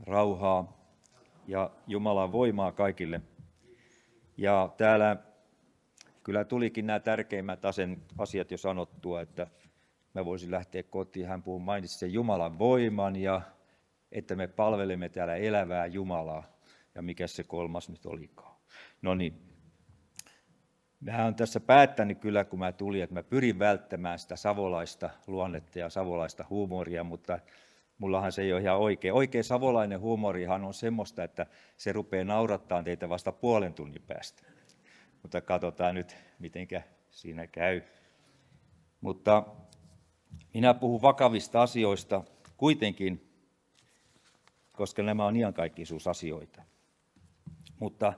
rauhaa ja Jumalan voimaa kaikille. Ja täällä kyllä tulikin nämä tärkeimmät asiat jo sanottua, että mä voisin lähteä kotiin. Hän mainitsi sen Jumalan voiman ja että me palvelemme täällä elävää Jumalaa. Ja mikä se kolmas nyt olikaan. No niin. Mä olen tässä päättänyt kyllä, kun mä tulin, että mä pyrin välttämään sitä savolaista luonnetta ja savolaista huumoria, mutta mullahan se ei ole ihan oikein. Oikein savolainen huumorihan on semmoista, että se rupeaa naurattaa teitä vasta puolen tunnin päästä. Mutta katsotaan nyt, mitenkä siinä käy. Mutta minä puhun vakavista asioista kuitenkin, koska nämä on iankaikkisuusasioita. Mutta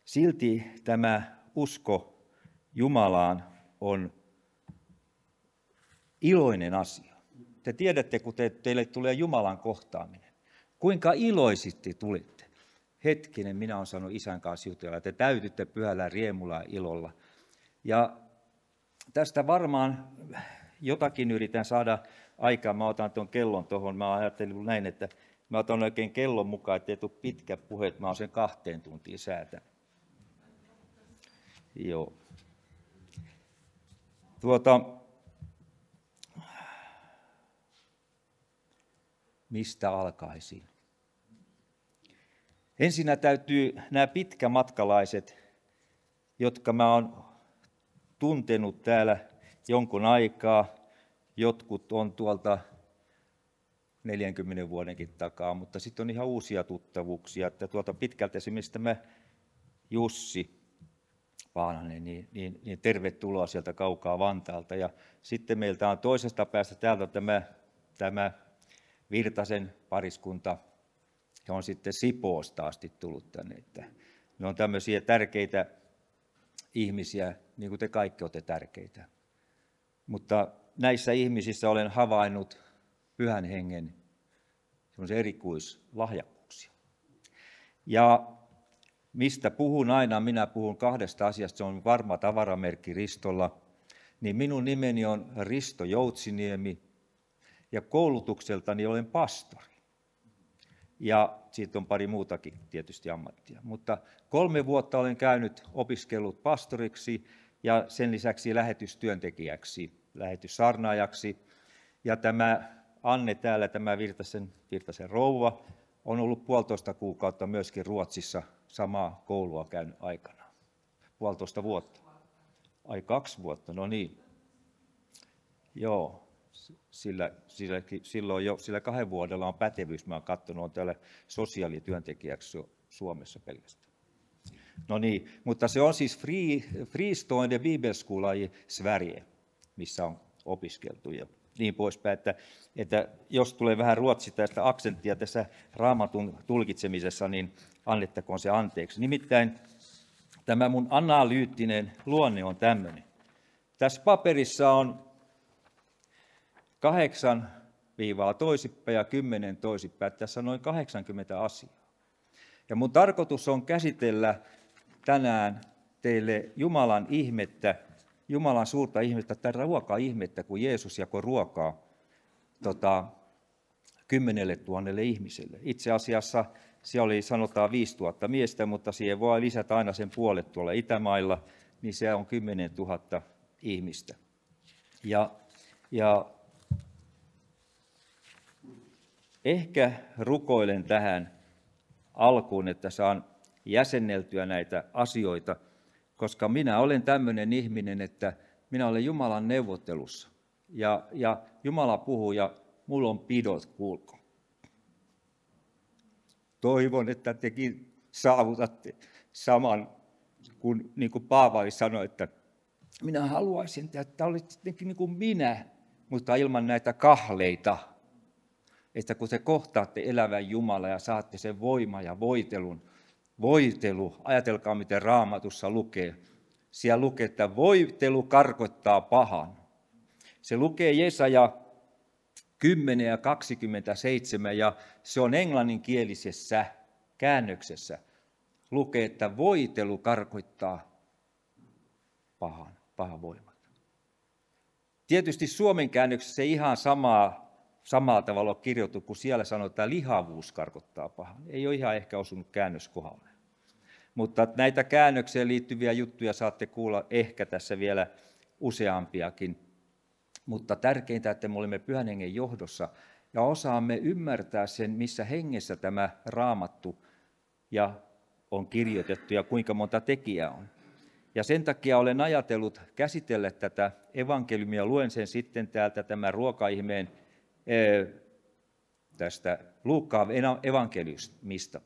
silti tämä usko Jumalaan on iloinen asia. Te tiedätte, kun teille tulee Jumalan kohtaaminen. Kuinka iloisesti tulitte. Hetkinen, minä olen saanut Isän kanssa jutella. Te täytytte pyhällä riemulla ja ilolla. Ja tästä varmaan jotakin yritän saada aikaan. Mä otan tuon kellon tuohon. Mä ajattelin näin, että mä otan oikein kellon mukaan, ettei tule pitkä puhe. Mä oon sen 2 tuntiin säätänyt. Joo. Mistä alkaisin? Ensinnä täytyy nämä pitkämatkalaiset, jotka mä oon tuntenut täällä jonkun aikaa, jotkut on tuolta 40 vuodenkin takaa, mutta sitten on ihan uusia tuttavuuksia, että tuolta pitkältä esimerkiksi tämä Jussi Paananen, niin tervetuloa sieltä kaukaa Vantaalta. Ja sitten meiltä on toisesta päästä täältä tämä Virtasen pariskunta, he on sitten Sipoosta asti tullut tänne. Että ne on tämmöisiä tärkeitä ihmisiä, niin kuin te kaikki olette tärkeitä. Mutta näissä ihmisissä olen havainnut Pyhän Hengen semmoisia erikoislahjakkuuksia. Ja mistä puhun aina, minä puhun 2 asiasta, se on varma tavaramerkki Ristolla, niin minun nimeni on Risto Joutsiniemi ja koulutukseltani olen pastori. Ja siitä on pari muutakin tietysti ammattia, mutta 3 vuotta olen opiskellut pastoriksi ja sen lisäksi lähetystyöntekijäksi, lähetyssaarnaajaksi. Ja tämä Anne täällä, tämä Virtasen rouva, on ollut 1,5 kuukautta myöskin Ruotsissa samaa koulua käynyt aikana. 1,5 vuotta. Ai 2 vuotta, no niin. Joo, sillä 2 vuodella on pätevyys. Mä oon katsonut, on täällä sosiaalityöntekijäksi Suomessa pelkästään. No niin, mutta se on siis Fristående Bibelskola i Sverige, missä on opiskeltu ja niin poispäin, että jos tulee vähän ruotsi tästä aksenttia tässä Raamatun tulkitsemisessa, niin annettakoon se anteeksi. Nimittäin tämä mun analyyttinen luonne on tämmöinen. Tässä paperissa on 8 viivaa toisinpäin ja 10 toisinpäin. Tässä on noin 80 asiaa. Ja mun tarkoitus on käsitellä tänään teille Jumalan ihmettä, Jumalan suurta ihmettä tai ruoka-ihmettä, kun Jeesus jakoi ruokaa 10 000 ihmiselle. Itse asiassa se oli sanotaan 5 000 miestä, mutta siihen voi lisätä aina sen puolet tuolla Itämailla, niin se on 10 000 ihmistä. Ja ehkä rukoilen tähän alkuun, että saan jäsenneltyä näitä asioita, koska minä olen tämmöinen ihminen, että minä olen Jumalan neuvottelussa. Ja Jumala puhuu ja mulla on pidot, kuulko. Toivon, että tekin saavutatte saman, niin kuin Paavali sanoi, että minä haluaisin, että olisitte niin kuin minä, mutta ilman näitä kahleita. Että kun te kohtaatte elävän Jumalan ja saatte sen voima ja voitelu, ajatelkaa miten Raamatussa lukee. Siellä lukee, että voitelu karkottaa pahan. Se lukee Jesaja 10 ja 27 ja se on englanninkielisessä käännöksessä. Lukee, että voitelu karkottaa pahan voimat. Tietysti Suomen käännöksessä ei ihan samaa samalla tavalla ole kirjoitettu, kun siellä sanotaan, että lihavuus karkottaa pahan. Ei ole ihan ehkä osunut käännös kohdalle. Mutta näitä käännökseen liittyviä juttuja saatte kuulla ehkä tässä vielä useampiakin. Mutta tärkeintä, että me olemme Pyhän Hengen johdossa ja osaamme ymmärtää sen, missä hengessä tämä Raamattu ja on kirjoitettu ja kuinka monta tekijää on. Ja sen takia olen ajatellut käsitellä tätä evankeliumia. Luen sen sitten täältä tämän ruokaihmeen tästä Luukkaan evankeliumista.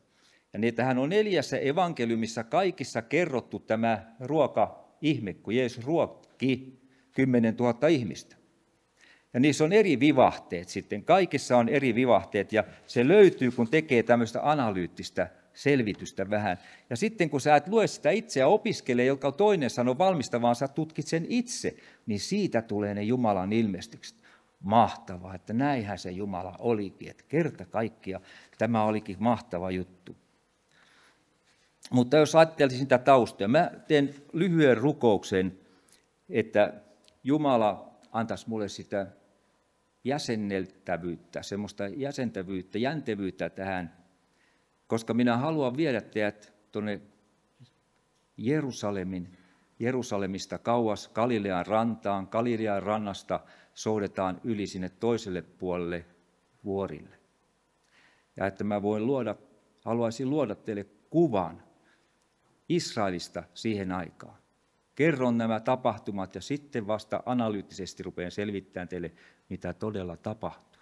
Ja niitähän on 4 evankeliumissa kaikissa kerrottu tämä ruokaihme, kun Jeesus ruokki 10 000 ihmistä. Ja niissä on eri vivahteet sitten, kaikissa on eri vivahteet ja se löytyy, kun tekee tämmöistä analyyttistä selvitystä vähän. Ja sitten kun sä et lue sitä itse ja opiskele, joka toinen sanoo valmista, vaan sä tutkit sen itse, niin siitä tulee ne Jumalan ilmestykset. Mahtavaa, että näinhän se Jumala olikin, että kerta kaikkia tämä olikin mahtava juttu. Mutta jos ajattelisin sitä taustaa, mä teen lyhyen rukouksen, että Jumala antaisi mulle sitä jäsenneltävyyttä, semmoista jäsentävyyttä, jäntevyyttä tähän, koska minä haluan viedä teidät tuonne Jerusalemista kauas Galilean rantaan. Galilean rannasta soudetaan yli sinne toiselle puolelle vuorille. Ja että mä haluaisin luoda teille kuvan Israelista siihen aikaan. Kerron nämä tapahtumat ja sitten vasta analyyttisesti rupean selvittämään teille, mitä todella tapahtuu.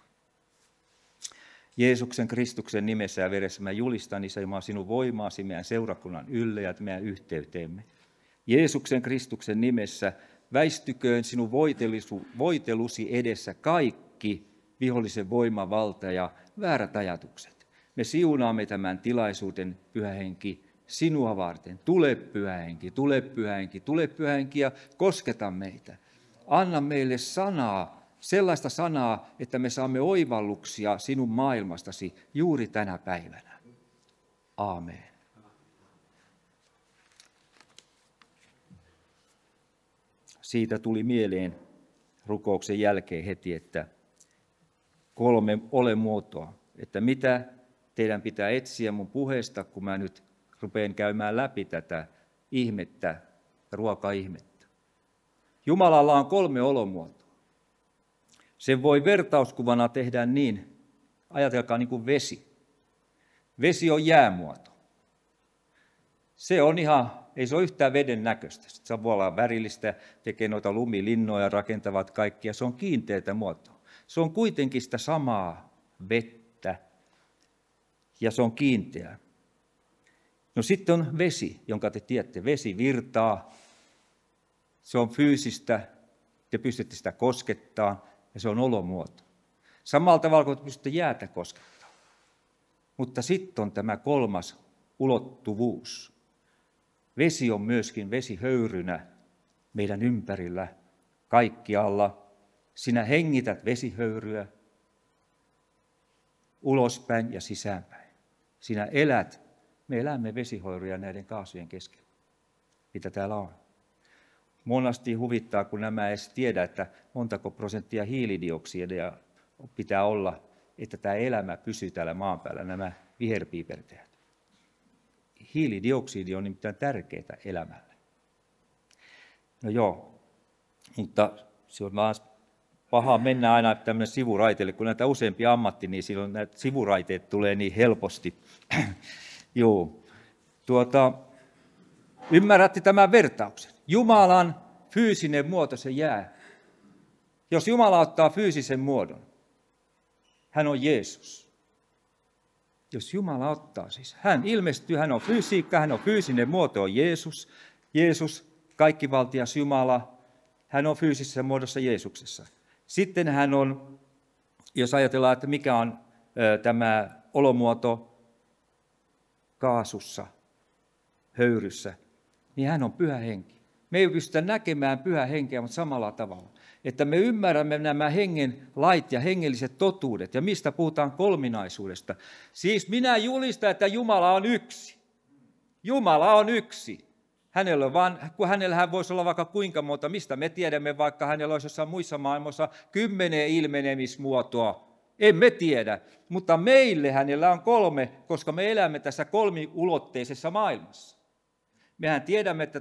Jeesuksen Kristuksen nimessä ja veressä mä julistan, Isä Jumala, sinun voimaasi meidän seurakunnan ylle ja meidän yhteyteemme. Jeesuksen Kristuksen nimessä väistyköön sinun voitelusi edessä kaikki vihollisen voimavalta ja väärät ajatukset. Me siunaamme tämän tilaisuuden, Pyhä Henki, sinua varten. Tule Pyhä Henki, tule Pyhä Henki, tule Pyhä Henki ja kosketa meitä. Anna meille sanaa, sellaista sanaa, että me saamme oivalluksia sinun maailmastasi juuri tänä päivänä. Aamen. Siitä tuli mieleen rukouksen jälkeen heti, että 3 olemuotoa, että mitä teidän pitää etsiä mun puheesta, kun mä nyt rupean käymään läpi tätä ihmettä, ruokaihmettä. Jumalalla on 3 olomuotoa. Sen voi vertauskuvana tehdä niin, ajatelkaa niin kuin vesi. Vesi on jäämuoto. Se on ei se ole yhtään veden näköistä. Se voi olla värillistä, tekee noita lumilinnoja, rakentavat kaikkia. Se on kiinteätä muotoa. Se on kuitenkin sitä samaa vettä ja se on kiinteää. No sitten on vesi, jonka te tiedätte. Vesi virtaa, se on fyysistä, te pystytte sitä koskettaa ja se on olomuoto. Samalla tavalla kuin te pystytte jäätä koskettaa. Mutta sitten on tämä 3. ulottuvuus. Vesi on myöskin vesihöyrynä meidän ympärillä, kaikkialla. Sinä hengität vesihöyryä ulospäin ja sisäänpäin. Sinä elät, me elämme vesihöyryjä näiden kaasujen keskellä, mitä täällä on. Monasti huvittaa, kun nämä ei edes tiedä, että montako prosenttia hiilidioksidia pitää olla, että tämä elämä pysyy täällä maan päällä, nämä viherpiipertäjät. Hiilidioksidi on nimittäin tärkeää elämälle. No joo, mutta se on vaan paha mennä aina tämmöinen sivuraiteille, kun näitä useampi ammatti, niin silloin näitä sivuraiteet tulee niin helposti. Joo. Ymmärrätte tämän vertauksen. Jumalan fyysinen muoto se jää. Jos Jumala ottaa fyysisen muodon, hän on Jeesus. Jos Jumala ottaa siis, hän ilmestyy, hän on fysiikka, hän on fyysinen muoto, on Jeesus. Jeesus, kaikkivaltias Jumala, hän on fyysisessä muodossa Jeesuksessa. Sitten hän on, jos ajatellaan, että mikä on tämä olomuoto kaasussa, höyryssä, niin hän on Pyhä Henki. Me ei pystytä näkemään Pyhä Henkeä, mutta samalla tavalla. Että me ymmärrämme nämä hengen lait ja hengelliset totuudet. Ja mistä puhutaan kolminaisuudesta. Siis minä julistan, että Jumala on yksi. Jumala on yksi. Hänellähän voisi olla vaikka kuinka monta, mistä me tiedämme, vaikka hänellä olisi jossain muissa maailmassa 10 ilmenemismuotoa. Emme tiedä, mutta meille hänellä on 3, koska me elämme tässä kolmiulotteisessa maailmassa. Mehän tiedämme, että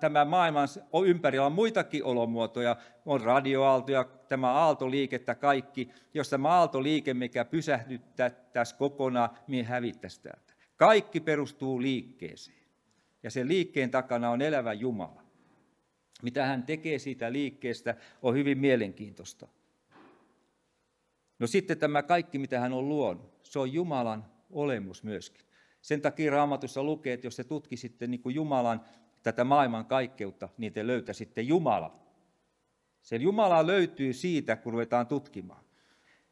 tämän maailman ympärillä on muitakin olomuotoja, on radioaaltoja, tämä aaltoliikettä kaikki. Jos tämä aaltoliike, mikä pysähdyttäisiin kokonaan, niin hävittäisi täältä. Kaikki perustuu liikkeeseen. Ja sen liikkeen takana on elävä Jumala. Mitä hän tekee siitä liikkeestä, on hyvin mielenkiintoista. No sitten tämä kaikki, mitä hän on luonut, se on Jumalan olemus myöskin. Sen takia Raamatussa lukee, että jos te tutkisitte niin kuin Jumalan tätä maailman kaikkeutta, niin te löytäisitte Jumalan. Se Jumala löytyy siitä, kun ruvetaan tutkimaan.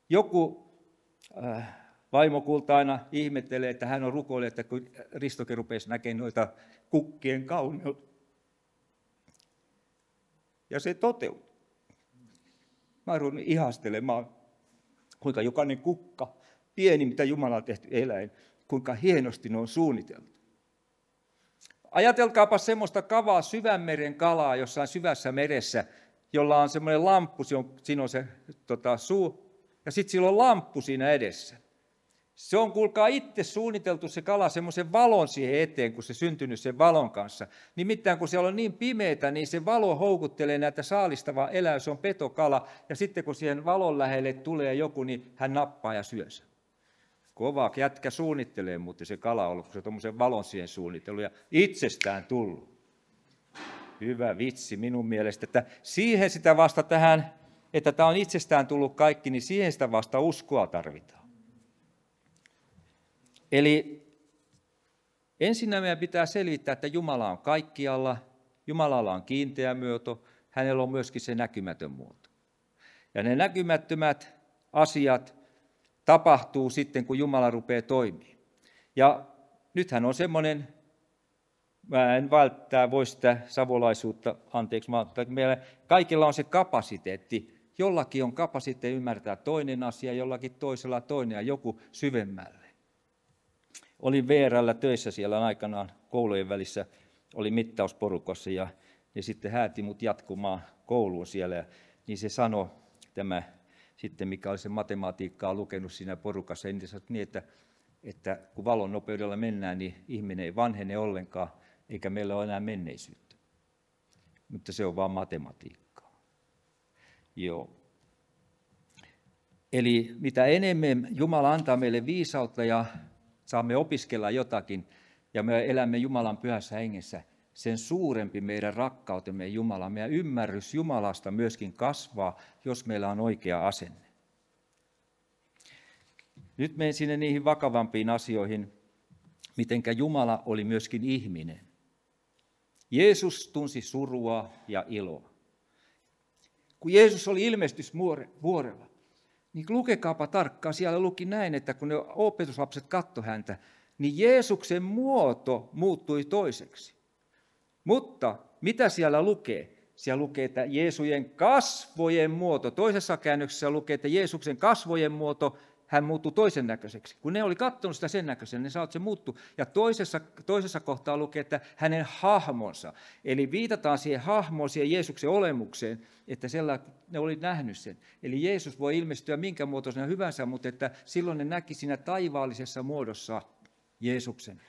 Joku vaimokulta aina ihmettelee, että hän on rukoillut, että kun Ristokin rupesi näkemään noita kukkien kauneutta. Ja se toteutui. Mä rupesin ihastelemaan, kuinka jokainen kukka, pieni mitä Jumala on tehty eläin, kuinka hienosti ne on suunniteltu. Ajatelkaapa semmoista kavaa syvänmeren kalaa jossain syvässä meressä, jolla on semmoinen lamppu, siinä on se suu, ja sitten sillä on lamppu siinä edessä. Se on, kuulkaa, itse suunniteltu se kala semmoisen valon siihen eteen, kun se syntynyt sen valon kanssa. Nimittäin kun siellä on niin pimeätä, niin se valo houkuttelee näitä saalistavaa eläintä, se on petokala, ja sitten kun siihen valon lähelle tulee joku, niin hän nappaa ja syö sen. Kova jätkä suunnittelee, mutta se kala on ollut, kun se on tuommoisen valon siihen suunnitellut ja itsestään tullut. Hyvä vitsi minun mielestä, että siihen sitä vasta tähän, että tämä on itsestään tullut kaikki, niin siihen sitä vasta uskoa tarvitaan. Eli ensinnä meidän pitää selvittää, että Jumala on kaikkialla, Jumalalla on kiinteä muoto, hänellä on myöskin se näkymätön muoto. Ja ne näkymättömät asiat tapahtuu sitten, kun Jumala rupeaa toimimaan. Ja nythän on semmoinen, mä en välttää voi sitä savolaisuutta, anteeksi, mutta meillä kaikilla on se kapasiteetti. Jollakin on kapasiteetti ymmärtää toinen asia, jollakin toisella toinen ja joku syvemmälle. Olin VR:llä töissä siellä aikanaan koulujen välissä, oli mittausporukassa ja sitten hääti mut jatkumaan kouluun siellä. Ja niin se sanoi tämä sitten, mikä oli se matematiikkaa lukenut siinä porukassa, niin sanoi niin, että kun valon nopeudella mennään, niin ihminen ei vanhene ollenkaan, eikä meillä ole enää menneisyyttä. Mutta se on vaan matematiikkaa. Joo. Eli mitä enemmän Jumala antaa meille viisautta ja saamme opiskella jotakin, ja me elämme Jumalan pyhässä hengessä, sen suurempi meidän rakkautemme Jumalaan, meidän ymmärrys Jumalasta myöskin kasvaa, jos meillä on oikea asenne. Nyt menen sinne niihin vakavampiin asioihin, mitenkä Jumala oli myöskin ihminen. Jeesus tunsi surua ja iloa. Kun Jeesus oli ilmestysvuorella, niin lukekaapa tarkkaan, siellä luki näin, että kun ne opetuslapset katsoi häntä, niin Jeesuksen muoto muuttui toiseksi. Mutta mitä siellä lukee? Siellä lukee, että Jeesuksen kasvojen muoto, toisessa käännöksessä lukee, että Jeesuksen kasvojen muoto, hän muuttui toisen näköiseksi. Kun ne oli katsonut sitä sen näköisen, niin se muuttui. Ja toisessa kohtaa lukee, että hänen hahmonsa. Eli viitataan siihen hahmoon, siihen Jeesuksen olemukseen, että ne oli nähnyt sen. Eli Jeesus voi ilmestyä minkä muotoisena hyvänsä, mutta että silloin ne näki siinä taivaallisessa muodossa Jeesuksen.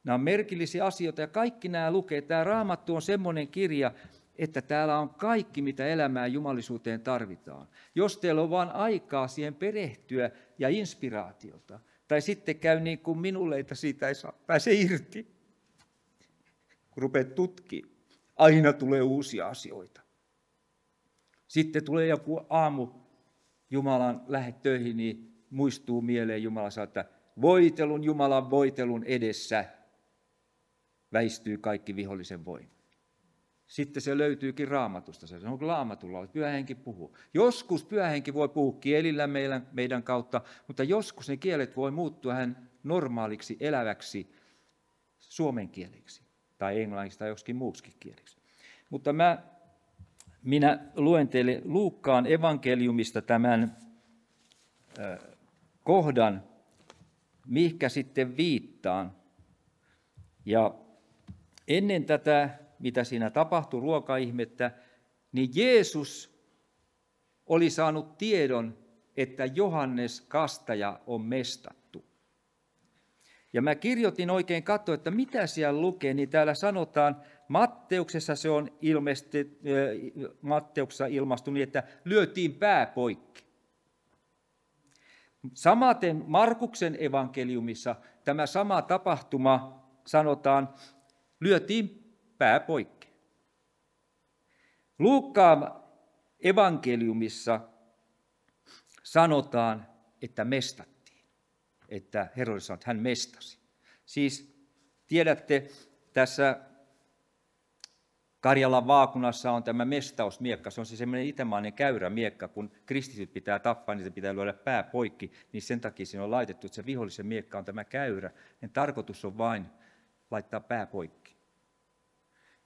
Nämä on merkillisiä asioita ja kaikki nämä lukee. Tämä Raamattu on semmoinen kirja, että täällä on kaikki, mitä elämään jumalisuuteen tarvitaan. Jos teillä on vain aikaa siihen perehtyä ja inspiraatiota, tai sitten käy niin kuin minulle, että siitä ei pääse irti, kun rupeat tutkimaan, aina tulee uusia asioita. Sitten tulee joku aamu, Jumalan lähde töihin, niin muistuu mieleen Jumala sanoo, että Jumalan voitelun edessä väistyy kaikki vihollisen voima. Sitten se löytyykin Raamatusta. Se on Raamatulla, että Pyhä Henki puhuu. Joskus Pyhä Henki voi puhua kielillä meidän kautta, mutta joskus ne kielet voi muuttua hän normaaliksi, eläväksi suomen kieleksi tai englanniksi tai joskin muuksikin kieleksi. Mutta minä luen teille Luukkaan evankeliumista tämän kohdan, mihinkä sitten viittaan. Ja ennen tätä, mitä siinä tapahtui, ruokaihmettä, niin Jeesus oli saanut tiedon, että Johannes Kastaja on mestattu. Ja mä kirjoitin oikein katsoa, että mitä siellä lukee, niin täällä sanotaan, Matteuksessa se on Matteuksessa ilmastu niin, että lyötiin pää poikki. Samaten Markuksen evankeliumissa tämä sama tapahtuma sanotaan, lyötiin pää poikki. Luukkaan evankeliumissa sanotaan, että mestattiin, että Herodes sanoi, että hän mestasi. Siis tiedätte, tässä Karjalan vaakunassa on tämä mestausmiekka, se on siis semmoinen itämainen käyrämiekka, kun kristityt pitää tappaa, niin se pitää lyödä pää poikki, niin sen takia siinä on laitettu, että se vihollisen miekka on tämä käyrä, niin tarkoitus on vain laittaa pää poikki.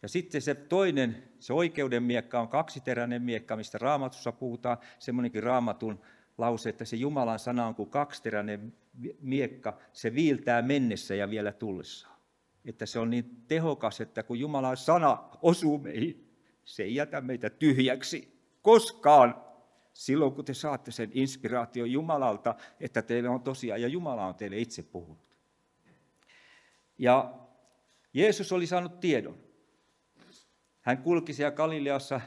Ja sitten se toinen, se oikeuden miekka on kaksiteräinen miekka, mistä Raamatussa puhutaan, semmoinenkin Raamatun lause, että se Jumalan sana on kuin kaksiteräinen miekka, se viiltää mennessä ja vielä tullessaan. Että se on niin tehokas, että kun Jumalan sana osuu meihin, se ei jätä meitä tyhjäksi koskaan. Silloin kun te saatte sen inspiraation Jumalalta, että teille on tosiaan, ja Jumala on teille itse puhunut. Ja Jeesus oli saanut tiedon. Hän kulki siellä Galileassa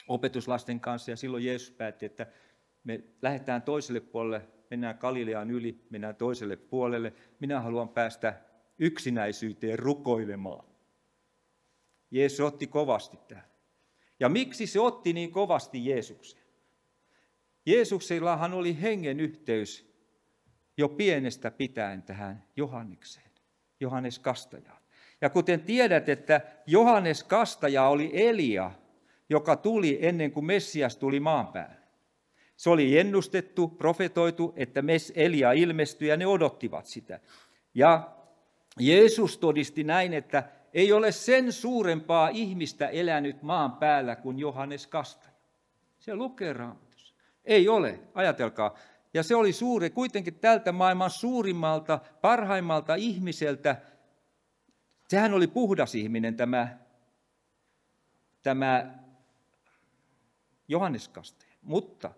opetuslasten kanssa, ja silloin Jeesus päätti, että me lähdetään toiselle puolelle, mennään Galilean yli, mennään toiselle puolelle. Minä haluan päästä yksinäisyyteen rukoilemaan. Jeesus otti kovasti tähän. Ja miksi se otti niin kovasti Jeesukseen? Jeesuksellahan oli hengen yhteys jo pienestä pitäen tähän Johannekseen, Johannes Kastajaan. Ja kuten tiedät, että Johannes Kastaja oli Elia, joka tuli ennen kuin Messias tuli maan päälle. Se oli ennustettu, profetoitu, että Elia ilmestyi ja ne odottivat sitä. Ja Jeesus todisti näin, että ei ole sen suurempaa ihmistä elänyt maan päällä kuin Johannes Kastaja. Se lukee Raamatussa. Ei ole, ajatelkaa. Ja se oli suuri, kuitenkin tältä maailman suurimmalta, parhaimmalta ihmiseltä. Sehän oli puhdas ihminen, tämä Johannes Kastaja. Mutta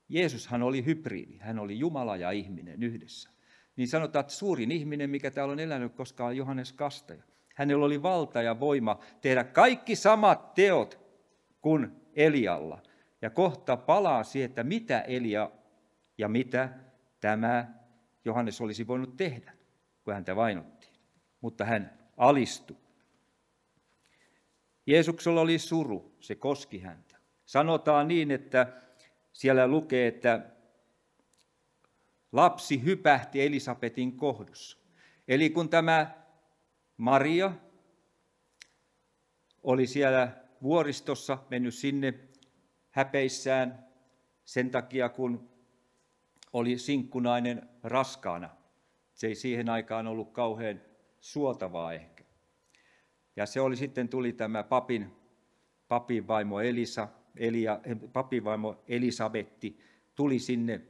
Jeesushan oli hybridi, hän oli Jumala ja ihminen yhdessä. Niin sanotaan, että suurin ihminen, mikä täällä on elänyt koskaan, on Johannes Kastaja. Hänellä oli valta ja voima tehdä kaikki samat teot kuin Elialla. Ja kohta palaa siihen, että mitä Elia ja mitä tämä Johannes olisi voinut tehdä, kun häntä vainottiin. Mutta hän alistui. Jeesuksella oli suru, se koski häntä. Sanotaan niin, että siellä lukee, että lapsi hypähti Elisabetin kohdussa. Eli kun tämä Maria oli siellä vuoristossa, mennyt sinne häpeissään sen takia, kun oli sinkkunainen raskaana. Se ei siihen aikaan ollut kauhean suotavaa ehkä. Ja se oli sitten tuli tämä papin vaimo papin vaimo Elisabetti tuli sinne.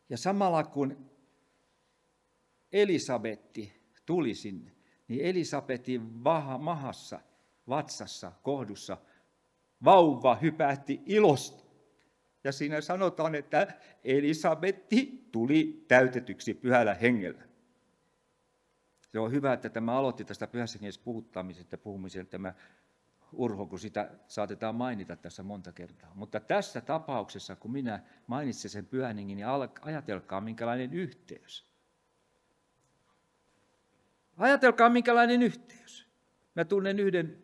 Ja samalla kun Elisabetti tuli sinne, niin Elisabetin mahassa, vatsassa, kohdussa vauva hypähti ilosta. Ja siinä sanotaan, että Elisabetti tuli täytetyksi pyhällä hengellä. Se on hyvä, että tämä aloitti tästä pyhässä hengessä puhuttamisesta ja puhumisesta tämä Urho, kun sitä saatetaan mainita tässä monta kertaa. Mutta tässä tapauksessa, kun minä mainitsen sen pyhän hengen, niin ajatelkaa, minkälainen yhteys. Ajatelkaa, minkälainen yhteys. Mä tunnen yhden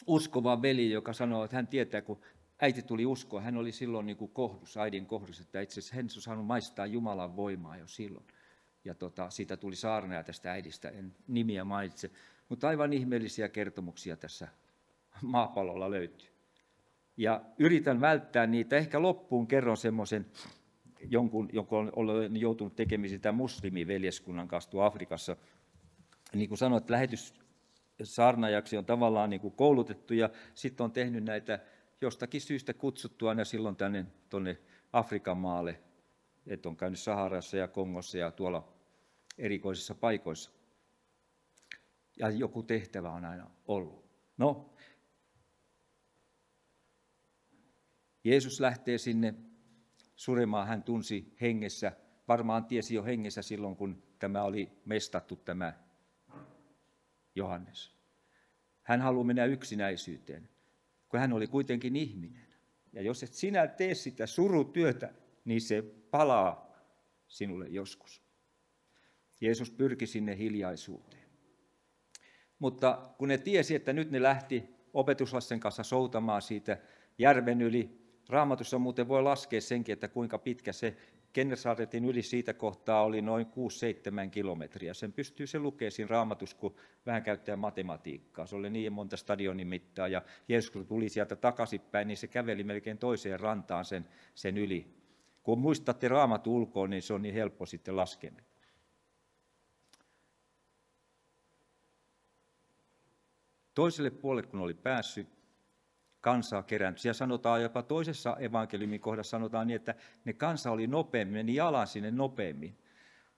uskovan veli, joka sanoo, että hän tietää, kun äiti tuli uskoa, hän oli silloin niin kuin kohdussa, äidin kohdussa, että itse asiassa hän olisi saanut maistaa Jumalan voimaa jo silloin. Ja siitä tuli saarnaaja tästä äidistä, en nimiä mainitse, mutta aivan ihmeellisiä kertomuksia tässä maapallolla löytyy. Ja yritän välttää niitä, ehkä loppuun kerron semmoisen, jonka olen joutunut tekemään sitä muslimiveljeskunnan kanssa tuolla Afrikassa. Niin kuin sanoin, että lähetyssaarnaajaksi on tavallaan niin kuin koulutettu ja sitten on tehnyt näitä jostakin syystä kutsuttua aina silloin tuonne Afrikan maalle, että on käynyt Saharassa ja Kongossa ja tuolla erikoisissa paikoissa. Ja joku tehtävä on aina ollut. No, Jeesus lähtee sinne suremaan hän tunsi hengessä, varmaan tiesi jo hengessä silloin, kun tämä oli mestattu tämä Johannes. Hän haluaa mennä yksinäisyyteen, kun hän oli kuitenkin ihminen. Ja jos et sinä tee sitä surutyötä, niin se palaa sinulle joskus. Jeesus pyrki sinne hiljaisuuteen. Mutta kun ne tiesi, että nyt ne lähti opetuslasten kanssa soutamaan siitä järven yli, Raamatussa muuten voi laskea senkin, että kuinka pitkä se Gennesaaretin yli siitä kohtaa oli noin 6-7 kilometriä. Sen pystyy se lukemaan siinä Raamatussa, kun vähän käyttää matematiikkaa. Se oli niin monta stadionin mittaa, ja Jeesus kun tuli sieltä takaisinpäin, niin se käveli melkein toiseen rantaan sen yli. Kun muistatte Raamatun ulkoa, niin se on niin helppo sitten laskea. Toiselle puolelle, kun oli päässyt, kansaa kerännyt. Siellä sanotaan jopa toisessa evankeliumin kohdassa sanotaan niin, että ne kansa oli nopeammin, meni jalan sinne nopeammin.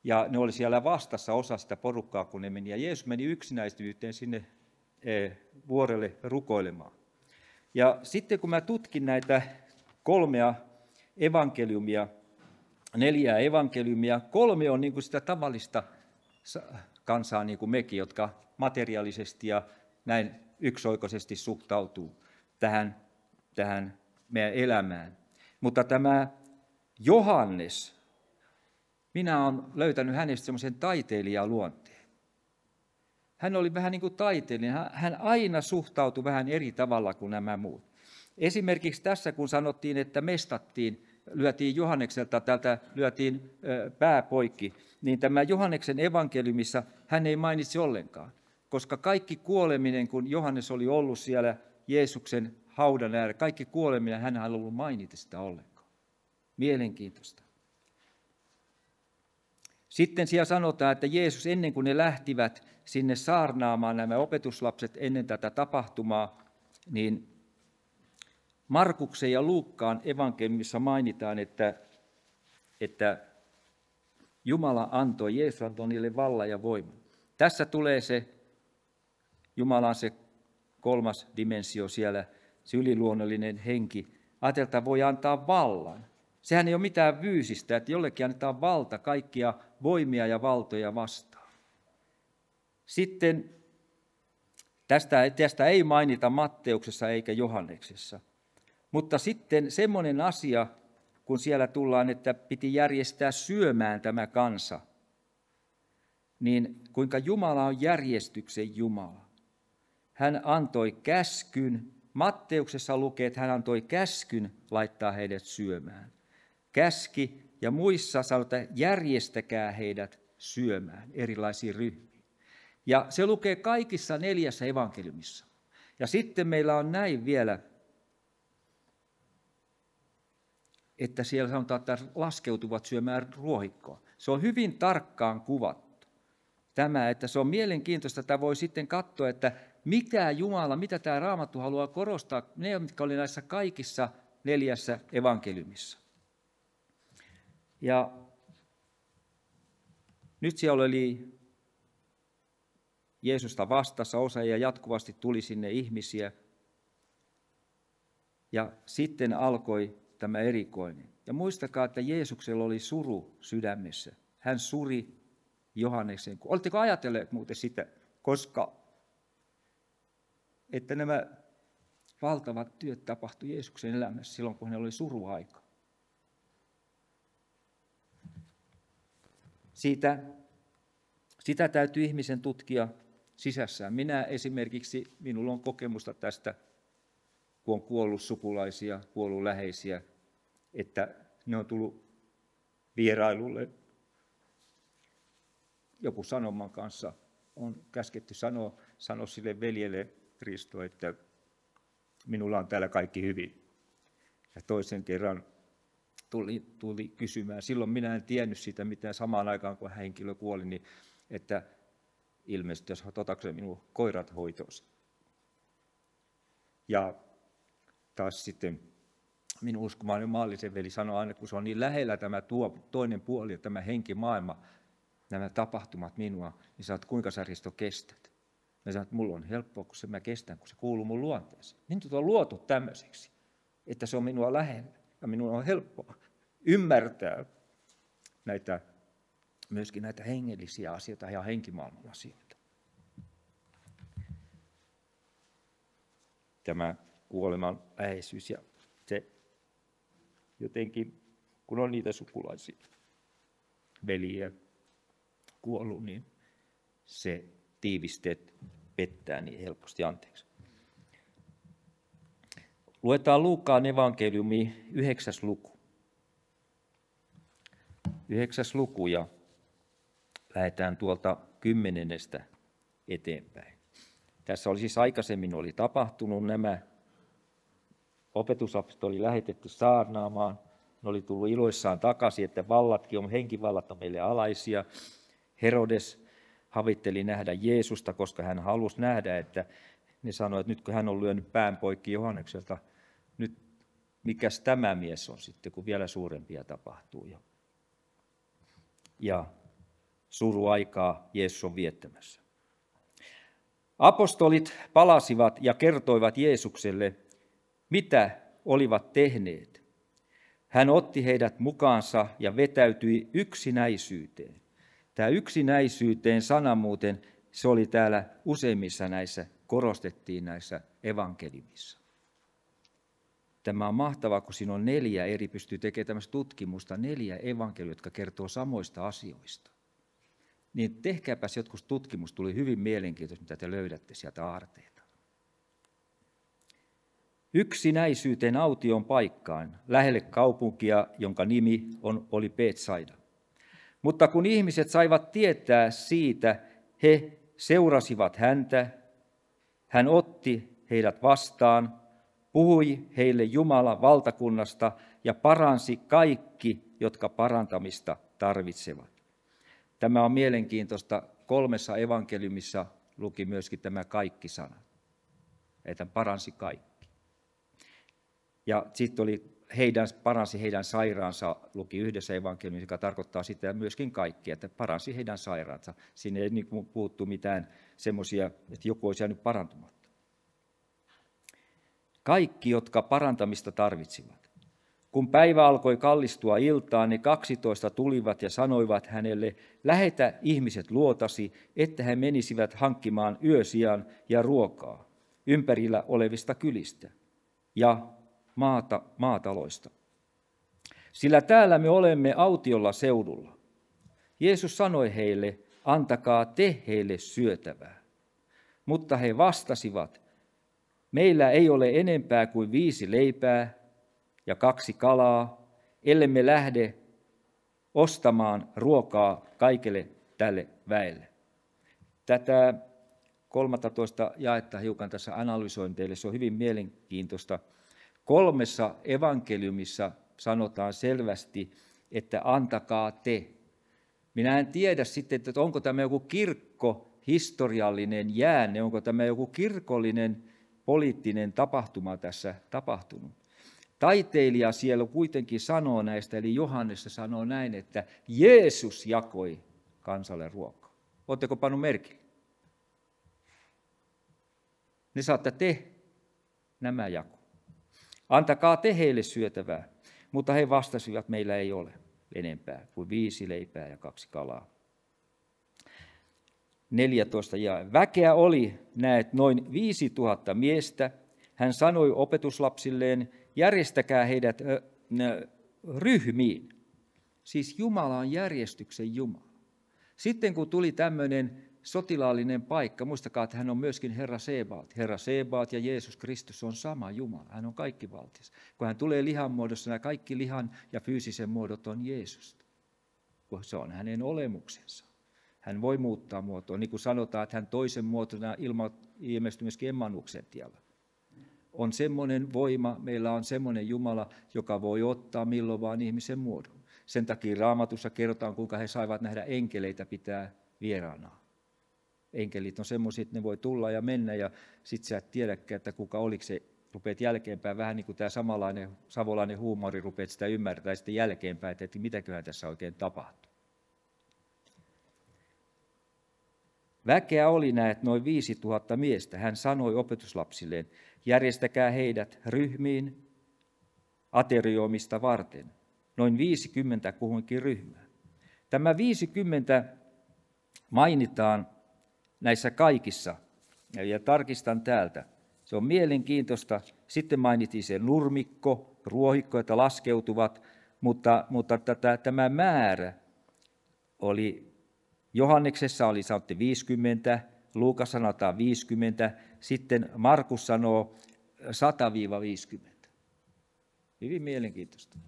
Ja ne oli siellä vastassa osa sitä porukkaa, kun ne meni. Ja Jeesus meni yksinäisyyteen sinne vuorelle rukoilemaan. Ja sitten kun mä tutkin näitä 3 evankeliumia, 4 evankeliumia, 3 on niin kuin sitä tavallista kansaa niin kuin mekin, jotka materiaalisesti ja näin yksioikoisesti suhtautuu tähän meidän elämään. Mutta tämä Johannes, minä olen löytänyt hänestä semmoisen taiteilijaluonteen. Hän oli vähän niin kuin taiteilija. Hän aina suhtautui vähän eri tavalla kuin nämä muut. Esimerkiksi tässä, kun sanottiin, että mestattiin, lyötiin Johannekselta, täältä lyötiin pää poikki, niin tämä Johanneksen evankeliumissa hän ei mainitsi ollenkaan. Koska kaikki kuoleminen, kun Johannes oli ollut siellä Jeesuksen haudan äärellä, kaikki kuoleminen, hän ei halunnut mainita sitä ollenkaan. Mielenkiintoista. Sitten siellä sanotaan, että Jeesus ennen kuin ne lähtivät sinne saarnaamaan nämä opetuslapset ennen tätä tapahtumaa, niin Markuksen ja Luukkaan evankeliumissa mainitaan, että Jumala antoi, Jeesus antoi niille vallan ja voiman. Tässä tulee se Jumalan se 3. dimensio siellä, se yliluonnollinen henki. Ajateltaan, voi antaa vallan. Sehän ei ole mitään fyysistä, että jollekin annetaan valta kaikkia voimia ja valtoja vastaan. Sitten tästä ei mainita Matteuksessa eikä Johanneksessa. Mutta sitten semmoinen asia, kun siellä tullaan, että piti järjestää syömään tämä kansa, niin kuinka Jumala on järjestyksen Jumala. Hän antoi käskyn, Matteuksessa lukee, että hän antoi käskyn laittaa heidät syömään. Käski ja muissa sanotaan, että järjestäkää heidät syömään erilaisiin ryhmiin. Ja se lukee kaikissa 4 evankeliumissa. Ja sitten meillä on näin vielä, että siellä sanotaan, että laskeutuvat syömään ruohikkoa. Se on hyvin tarkkaan kuvattu. Tämä, että se on mielenkiintoista, että voi sitten katsoa, että mitä tämä Raamattu haluaa korostaa, ne, mitkä oli näissä kaikissa 4 evankeliumissa. Ja nyt siellä oli Jeesusta vastassa osa ja jatkuvasti tuli sinne ihmisiä. Ja sitten alkoi tämä erikoinen. Ja muistakaa, että Jeesuksella oli suru sydämessä. Hän suri Johanneksen. Oletteko ajatelleet muuten sitä, koska että nämä valtavat työt tapahtui Jeesuksen elämässä silloin, kun hänellä oli suruaika. Sitä täytyy ihmisen tutkia sisässään. Minä esimerkiksi, minulla on kokemusta tästä, kun on kuollut sukulaisia, kuollut läheisiä, että ne on tullut vierailulle. Joku sanoman kanssa on käsketty sanoa sille veljelle Risto, että minulla on täällä kaikki hyvin. Ja toisen kerran tuli kysymään. Silloin minä en tiennyt sitä mitään samaan aikaan, kun henkilö kuoli, niin että ilmeisesti jos otatko minun koirat hoitoon. Ja taas sitten minun uskomainen maallisen veli sanoi aina, kun se on niin lähellä tämä toinen puoli ja tämä henkimaailma, nämä tapahtumat minua, niin sanot, kuinka sä Risto kestät? Mä sanoin, että mulla on helppoa, kun mä kestän, kun se kuuluu mun luonteeseen. Minut on luotu tämmöiseksi, että se on minua lähellä ja minun on helppoa ymmärtää myöskin näitä hengellisiä asioita ja henkimaailman asioita. Tämä kuoleman läheisyys ja se jotenkin, kun on niitä sukulaisia, veliä kuollut, niin se tiivisteet pettää niin helposti anteeksi. Luetaan Luukkaan evankeliumi 9. luku. 9. luku ja lähdetään tuolta 10. eteenpäin. Tässä oli siis aikaisemmin tapahtunut nämä. Opetuslapset oli lähetetty saarnaamaan. Ne oli tullut iloissaan takaisin, että henkivallat on meille alaisia. Herodes havitteli nähdä Jeesusta, koska hän halusi nähdä, että ne sanoi, että nyt kun hän on lyönyt pään poikki Johannekselta, nyt mikäs tämä mies on sitten, kun vielä suurempia tapahtuu. Ja suruaikaa Jeesus on viettämässä. Apostolit palasivat ja kertoivat Jeesukselle, mitä olivat tehneet. Hän otti heidät mukaansa ja vetäytyi yksinäisyyteen. Tämä yksinäisyyteen sana muuten, se oli täällä useimmissa näissä, korostettiin näissä evankeliumissa. Tämä on mahtavaa, kun siinä on 4 eri, pystyy tekemään tämmöistä tutkimusta, 4 evankeliumia, jotka kertoo samoista asioista. Niin tehkääpäs jotkut tutkimus, tuli hyvin mielenkiintoista, mitä te löydätte sieltä aarteita. Yksinäisyyteen Aution paikkaan, lähelle kaupunkia, jonka nimi oli Betsaida. Mutta kun ihmiset saivat tietää siitä, he seurasivat häntä. Hän otti heidät vastaan, puhui heille Jumalan valtakunnasta ja paransi kaikki, jotka parantamista tarvitsevat. Tämä on mielenkiintoista. 3 evankeliumissa luki myöskin tämä kaikki-sana, että paransi kaikki. Ja sitten paransi heidän sairaansa, luki 1 evankeliumissa, joka tarkoittaa sitä myöskin kaikkia, että paransi heidän sairaansa. Siinä ei puuttu mitään semmoisia, että joku olisi jäänyt parantumatta. Kaikki, jotka parantamista tarvitsivat. Kun päivä alkoi kallistua iltaan, ne 12 tulivat ja sanoivat hänelle, lähetä ihmiset luotasi, että he menisivät hankkimaan yösijan ja ruokaa ympärillä olevista kylistä ja maataloista. Sillä täällä me olemme autiolla seudulla. Jeesus sanoi heille, antakaa te heille syötävää. Mutta he vastasivat, meillä ei ole enempää kuin 5 leipää ja 2 kalaa, ellemme lähde ostamaan ruokaa kaikille tälle väelle. Tätä 13 jaetta hiukan tässä analysoin teille, se on hyvin mielenkiintoista. 3 evankeliumissa sanotaan selvästi, että antakaa te. Minä en tiedä sitten, että onko tämä joku kirkkohistoriallinen jäänne, onko tämä joku kirkollinen poliittinen tapahtuma tässä tapahtunut. Taiteilija siellä kuitenkin sanoo näistä, eli Johannes sanoo näin, että Jeesus jakoi kansalle ruokaa. Oletteko pannut merkille? Ne saatte te nämä jako. Antakaa te heille syötävää, mutta he vastasivat, meillä ei ole enempää kuin 5 leipää ja 2 kalaa. 14 ja väkeä oli, näet, noin 5000 miestä. Hän sanoi opetuslapsilleen, järjestäkää heidät ryhmiin. Siis Jumala on järjestyksen Jumala. Sitten kun tuli tämmöinen sotilaallinen paikka, muistakaa, että hän on myöskin Herra Sebaot. Herra Sebaot ja Jeesus Kristus on sama Jumala, hän on kaikkivaltias. Kun hän tulee lihan muodossa, nämä kaikki lihan ja fyysisen muodot on Jeesusta, kun se on hänen olemuksensa. Hän voi muuttaa muotoa, niin kuin sanotaan, että hän toisen muotona ilmestyi myöskin Emmannuksen tiellä. On semmoinen voima, meillä on semmoinen Jumala, joka voi ottaa milloin vaan ihmisen muodon. Sen takia Raamatussa kerrotaan, kuinka he saivat nähdä enkeleitä pitää vieraanaan. Enkelit on semmoisia, että ne voi tulla ja mennä ja sitten sä et tiedäkään, että kuka oliko se. Rupeat jälkeenpäin, vähän niin kuin tämä samanlainen savolainen huumori, rupeat sitä ymmärtää sitten jälkeenpäin, että mitäköhän tässä oikein tapahtuu. Väkeä oli näet noin 5000 miestä. Hän sanoi opetuslapsilleen, järjestäkää heidät ryhmiin aterioimista varten. noin 50 kuhunkin ryhmään. Tämä 50 mainitaan näissä kaikissa, ja tarkistan täältä. Se on mielenkiintoista. Sitten mainittiin se nurmikko, ruohikko, jotka laskeutuvat, mutta tämä määrä oli, Johanneksessa oli sanottu 50, Luukas sanotaan 50, sitten Markus sanoo 100-50. Hyvin mielenkiintoista.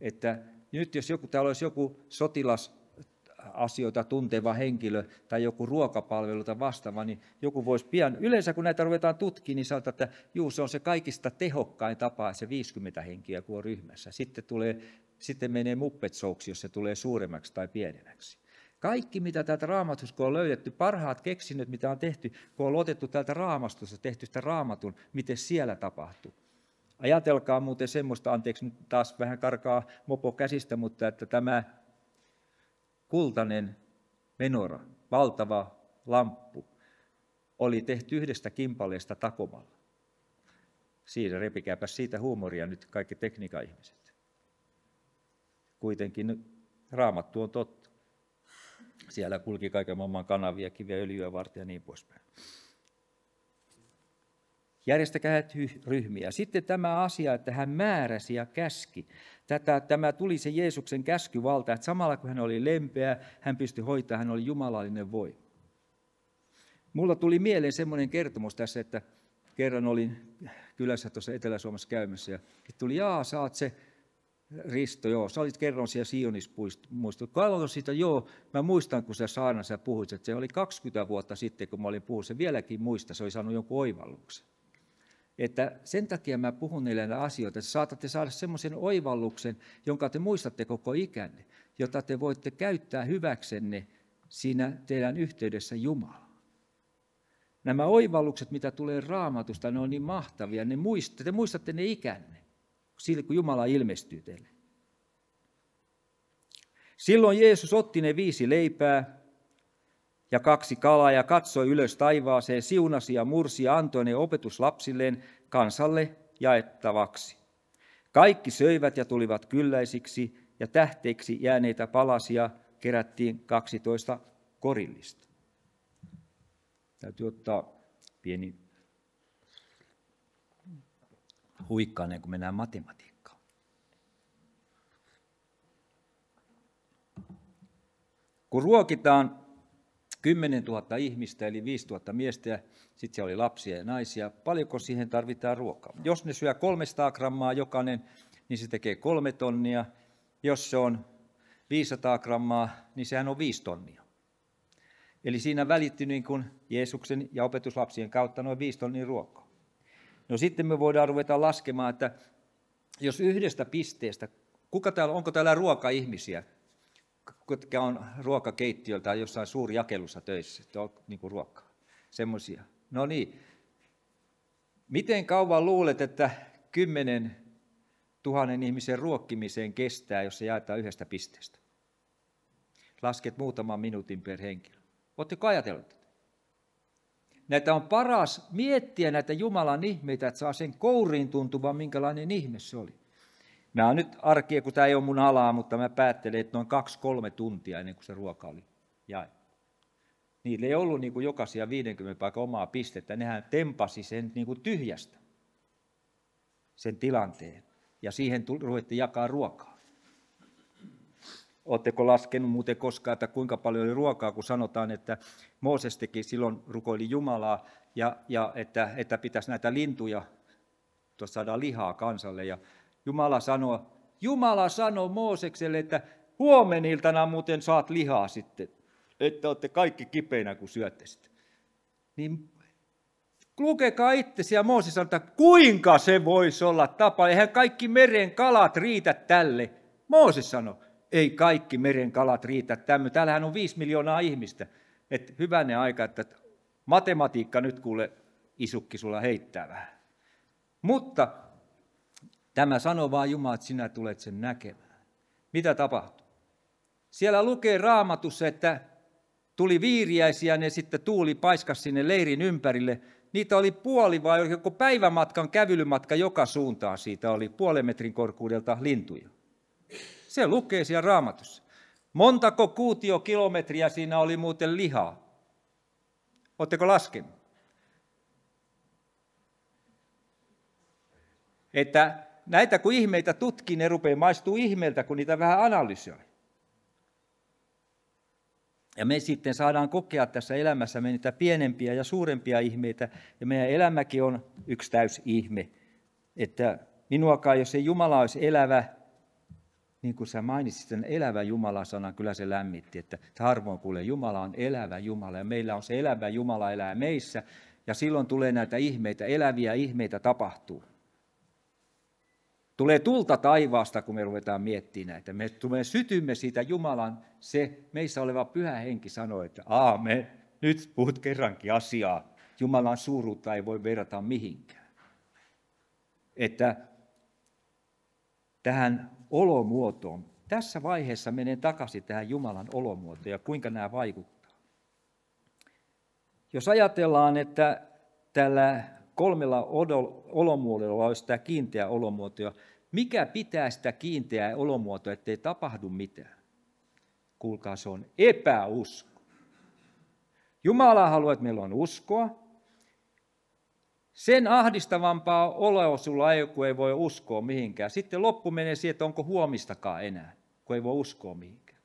Että nyt jos täällä olisi joku sotilasasioita tunteva henkilö tai joku ruokapalveluta vastaava, niin joku voisi pian, yleensä kun näitä ruvetaan tutkimaan, niin sanotaan, että se on se kaikista tehokkain tapa, se 50 henkiä, kun on ryhmässä. Sitten menee Muppet Showksi, jos se tulee suuremmaksi tai pienemmäksi. Kaikki, mitä täältä Raamatusta on löydetty, parhaat keksinnöt, mitä on tehty, kun on otettu täältä Raamastusta, tehty sitä Raamatun, miten siellä tapahtuu. Ajatelkaa muuten semmoista, anteeksi nyt taas vähän karkaa mopo käsistä, mutta että tämä kultainen menora, valtava lamppu, oli tehty yhdestä kimpaleesta takomalla. Siinä repikääpä siitä huumoria nyt kaikki tekniikan ihmiset. Kuitenkin Raamattu on totta. Siellä kulki kaiken maailman kanavia, kiviä, öljyä, varten ja niin poispäin. Järjestäkää ryhmiä. Sitten tämä asia, että hän määräsi ja käski. Tämä tuli se Jeesuksen käskyvalta, että samalla kun hän oli lempeä, hän pystyi hoitamaan, hän oli jumalallinen voima. Mulla tuli mieleen semmoinen kertomus tässä, että kerran olin kylässä tuossa Etelä-Suomessa käymässä ja tuli, sä oot se Risto, joo, sä olit kerran siellä Sionismuistossa. Kauanko siitä, joo, mä muistan, kun sä saarnassa puhuit, että se oli 20 vuotta sitten, kun mä olin puhunut, se vieläkin muista, se oli saanut jonkun oivalluksen. Että sen takia mä puhun niille asioita, että saatatte saada semmoisen oivalluksen, jonka te muistatte koko ikänne, jota te voitte käyttää hyväksenne siinä teidän yhteydessä Jumalaan. Nämä oivallukset, mitä tulee Raamatusta, ne on niin mahtavia, te muistatte ne ikänne, silloin kun Jumala ilmestyy teille. Silloin Jeesus otti ne 5 leipää ja 2 kalaa ja katsoi ylös taivaaseen, siunasi ja mursi ja antoi ne opetuslapsilleen kansalle jaettavaksi. Kaikki söivät ja tulivat kylläisiksi ja tähteiksi jääneitä palasia kerättiin 12 korillista. Täytyy ottaa pieni huikka ennen kuin mennään matematiikkaan. Kun ruokitaan 10 000 ihmistä, eli 5 000 miestä, ja sitten siellä oli lapsia ja naisia, paljonko siihen tarvitaan ruokaa? Jos ne syö 300 grammaa jokainen, niin se tekee 3 tonnia. Jos se on 500 grammaa, niin sehän on 5 tonnia. Eli siinä välittyi niin kuin Jeesuksen ja opetuslapsien kautta noin 5 tonnia ruokaa. No sitten me voidaan ruveta laskemaan, että jos yhdestä pisteestä, onko täällä ruokaihmisiä, jotka on ruokakeittiöltä tai jossain suurjakelussa töissä, että on niin kuin ruokaa, semmoisia. No niin, miten kauan luulet, että 10 000 ihmisen ruokkimiseen kestää, jos se jaetaan yhdestä pisteestä? Lasket muutaman minuutin per henkilö. Oletteko ajatellut tätä? Näitä on paras miettiä näitä Jumalan ihmeitä, että saa sen kouriin tuntuvan, minkälainen ihme se oli. Mä oon nyt arkia, kun tämä ei ole mun alaa, mutta mä päättelen, että noin 2-3 tuntia ennen kuin se ruoka oli jaettu. Niillä ei ollut niin kuin jokaisia 50 paikan omaa pistettä, nehän tempasi sen niin kuin tyhjästä, sen tilanteen, ja siihen ruvettiin jakaa ruokaa. Oletteko laskenut muuten koskaan, että kuinka paljon oli ruokaa, kun sanotaan, että Mooses teki silloin rukoili Jumalaa, ja että pitäisi näitä lintuja, tuossa saadaan lihaa kansalle, ja Jumala sanoi Moosekselle, että huomeniltana muuten saat lihaa sitten, että olette kaikki kipeinä, kun syötte sitä. Niin lukekaa itsesi, ja Mooses sanoi, että kuinka se voisi olla tapa, eihän kaikki meren kalat riitä tälle. Mooses sanoi, ei kaikki meren kalat riitä tämmöinen. Täällähän on 5 miljoonaa ihmistä. Että hyvänen aika, että matematiikka nyt kuule isukki sulla heittää vähän. Mutta tämä sanoo vaan Jumala, että sinä tulet sen näkemään. Mitä tapahtui? Siellä lukee Raamatussa, että tuli viiriäisiä, ne sitten tuuli paiskasi sinne leirin ympärille. Niitä oli puoli vai joko päivämatkan kävelymatka joka suuntaan, siitä oli 0,5 metrin korkuudelta lintuja. Se lukee siellä Raamatussa. Montako kuutiokilometriä siinä oli muuten lihaa? Oletteko laskenut? Että näitä kun ihmeitä tutkii, ne rupeaa maistuu ihmeeltä, kun niitä vähän analysoi. Ja me sitten saadaan kokea tässä elämässä niitä pienempiä ja suurempia ihmeitä. Ja meidän elämäkin on yksi täys ihme. Että minuakaan, jos ei Jumala olisi elävä, niin kuin sä mainitsit sen elävä Jumala-sanan, kyllä se lämmitti. Että harvoin kuulee, Jumala on elävä Jumala ja meillä on se elävä Jumala elää meissä. Ja silloin tulee näitä ihmeitä, eläviä ihmeitä tapahtuu. Tulee tulta taivaasta, kun me ruvetaan miettimään näitä. Me sytymme siitä Jumalan, se meissä oleva Pyhä Henki sanoo, että aamen, nyt puhut kerrankin asiaa. Jumalan suuruutta ei voi verrata mihinkään. Että tähän olomuotoon, tässä vaiheessa menen takaisin tähän Jumalan olomuotoon ja kuinka nämä vaikuttaa. Jos ajatellaan, että tällä 3 olomuodolla olisi tämä kiinteä olomuoto. Mikä pitää sitä kiinteää olomuotoa, ettei tapahdu mitään? Kuulkaa, se on epäusko. Jumala haluaa, että meillä on uskoa. Sen ahdistavampaa oloa sulla ei, kun ei voi uskoa mihinkään. Sitten loppu menee siihen, että onko huomistakaan enää, kun ei voi uskoa mihinkään.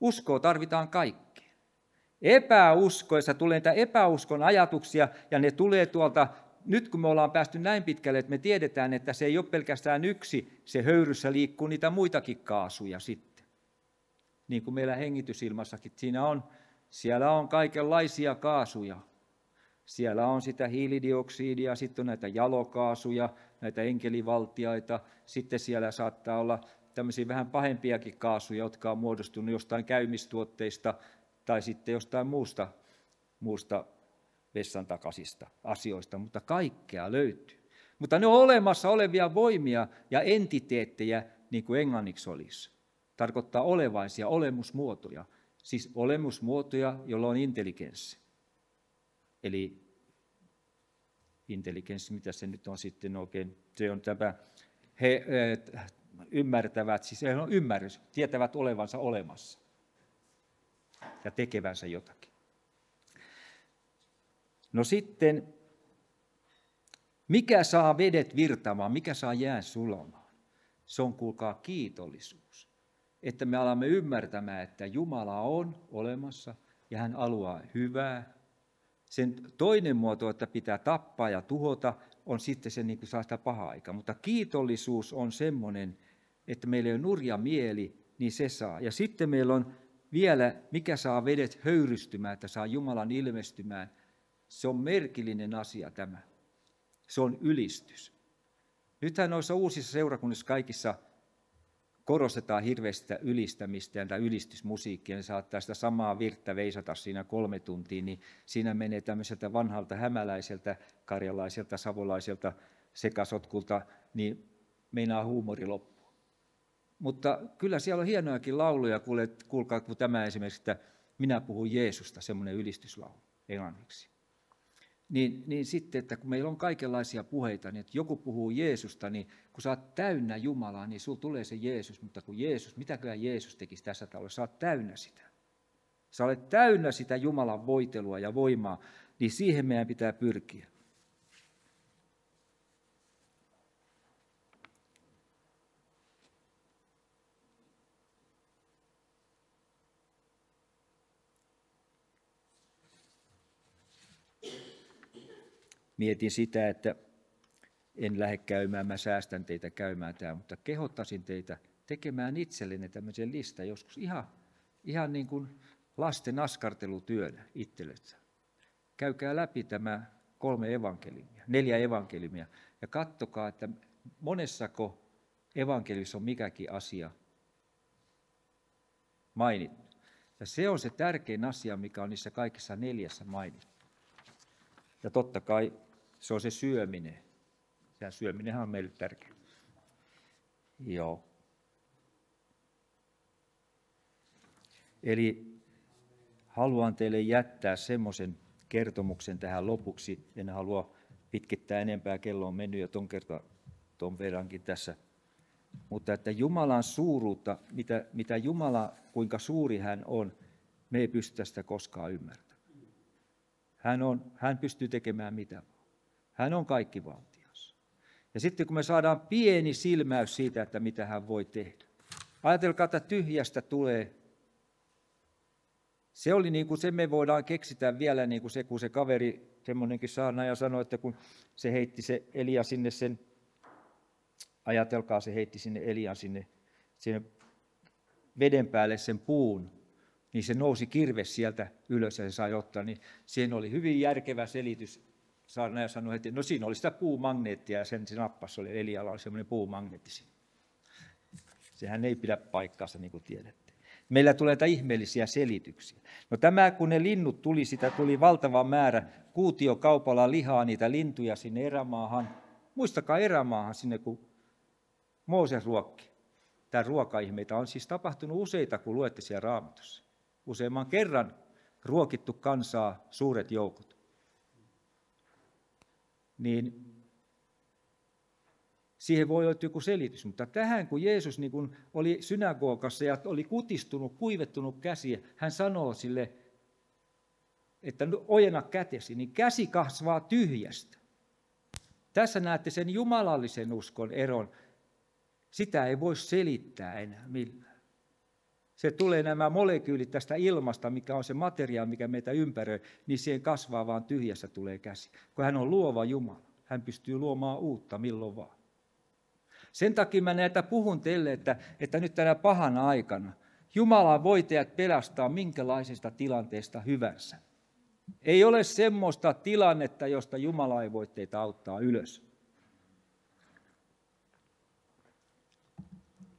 Uskoa tarvitaan kaikkeen. Epäuskoissa tulee niitä epäuskon ajatuksia, ja ne tulee tuolta. Nyt kun me ollaan päästy näin pitkälle, että me tiedetään, että se ei ole pelkästään yksi, se höyryssä liikkuu niitä muitakin kaasuja sitten. Niin kuin meillä hengitysilmassakin, siellä on kaikenlaisia kaasuja. Siellä on sitä hiilidioksidia, sitten on näitä jalokaasuja, näitä enkelivaltiaita, sitten siellä saattaa olla tämmöisiä vähän pahempiakin kaasuja, jotka on muodostunut jostain käymistuotteista tai sitten jostain muusta vessan takaisista asioista, mutta kaikkea löytyy. Mutta ne on olemassa olevia voimia ja entiteettejä, niin kuin englanniksi olisi. Tarkoittaa olevaisia olemusmuotoja, siis olemusmuotoja, joilla on intelligenssi. Eli intelligenssi, mitä se nyt on sitten oikein, se on tämä, he ymmärtävät, siis he on ymmärrys, tietävät olevansa olemassa ja tekevänsä jotakin. No sitten, mikä saa vedet virtaamaan, mikä saa jään sulamaan? Se on, kuulkaa, kiitollisuus. Että me alamme ymmärtämään, että Jumala on olemassa ja hän haluaa hyvää. Sen toinen muoto, että pitää tappaa ja tuhota, on sitten se, niin kuin saa sitä pahaa aikaa. Mutta kiitollisuus on semmoinen, että meillä ei ole nurja mieli, niin se saa. Ja sitten meillä on vielä, mikä saa vedet höyrystymään, että saa Jumalan ilmestymään. Se on merkillinen asia tämä. Se on ylistys. Nythän noissa uusissa seurakunnissa kaikissa korostetaan hirveästi sitä ylistämistä ja ylistysmusiikkia. Ne saattaa sitä samaa virttä veisata siinä 3 tuntia, niin siinä menee tämmöiseltä vanhalta hämäläiseltä, karjalaiselta, savolaiselta sekasotkulta, niin meinaa huumori loppu. Mutta kyllä siellä on hienojakin lauluja, kuulkaa kun tämä esimerkiksi, että minä puhun Jeesusta, semmoinen ylistyslaulu englanniksi. Niin sitten, että kun meillä on kaikenlaisia puheita, niin että joku puhuu Jeesusta, niin kun sä oot täynnä Jumalaa, niin sulla tulee se Jeesus, mutta kun Jeesus, mitäköhän Jeesus tekisi tässä talossa, sä oot täynnä sitä. Sä olet täynnä sitä Jumalan voitelua ja voimaa, niin siihen meidän pitää pyrkiä. Mietin sitä, että en lähde käymään, mä säästän teitä käymään täällä, mutta kehottaisin teitä tekemään itsellenne tämmöisen listan joskus ihan niin kuin lasten askartelutyönä itsellensä. Käykää läpi tämä 4 evankeliumia ja katsokaa, että monessako evankeliumissa on mikäkin asia mainittu. Ja se on se tärkein asia, mikä on niissä kaikissa 4 mainittu. Ja totta kai se on se syöminen. Ja syöminenhän on meille tärkeä. Joo. Eli haluan teille jättää semmoisen kertomuksen tähän lopuksi. En halua pitkittää enempää, kello on mennyt jo ton verrankin tässä Mutta että Jumalan suuruutta, mitä Jumala, kuinka suuri hän on, me ei pystytä sitä koskaan ymmärtämään. Hän pystyy tekemään mitä vaan. Hän on kaikkivaltias. Ja sitten kun me saadaan pieni silmäys siitä, että mitä hän voi tehdä. Ajatelkaa, että tyhjästä tulee. Se oli niin kuin se, me voidaan keksitä vielä niin kuin se, kun se kaveri, semmoinenkin saarnaaja sanoi, että kun se heitti se Elia sinne sen, ajatelkaa, se heitti sinne Elian sinne veden päälle sen puun, niin se nousi kirves sieltä ylös ja se sai ottaa, niin siihen oli hyvin järkevä selitys. Saarnaaja sanoi, että no siinä oli sitä puumagneettia ja se nappasi, oli Elialla oli semmoinen puumagneetti siinä. Sehän ei pidä paikkaansa, niin kuin tiedätte. Meillä tulee näitä ihmeellisiä selityksiä. No tämä, kun ne linnut tuli, sitä tuli valtava määrä kuutiokaupalla lihaa, niitä lintuja sinne erämaahan. Muistakaa erämaahan sinne, kun Mooses ruokki. Tämä ruokaihmeitä on siis tapahtunut useita, kun luette siellä Raamatussa. Useamman kerran ruokittu kansaa suuret joukot. Niin siihen voi olla joku selitys, mutta tähän kun Jeesus niin kun oli synagogassa ja oli kutistunut, kuivettunut käsiä, hän sanoo sille, että ojenna kätesi, niin käsi kasvaa tyhjästä. Tässä näette sen jumalallisen uskon eron. Sitä ei voi selittää enää millään. Se tulee nämä molekyylit tästä ilmasta, mikä on se materiaali, mikä meitä ympäröi, niin siihen kasvaa vaan tyhjässä tulee käsi. Kun hän on luova Jumala, hän pystyy luomaan uutta milloin vaan. Sen takia mä näitä puhun teille, että nyt tänä pahana aikana Jumala voi teidät pelastaa minkälaisesta tilanteesta hyvänsä. Ei ole semmoista tilannetta, josta Jumala ei voi teitä auttaa ylös.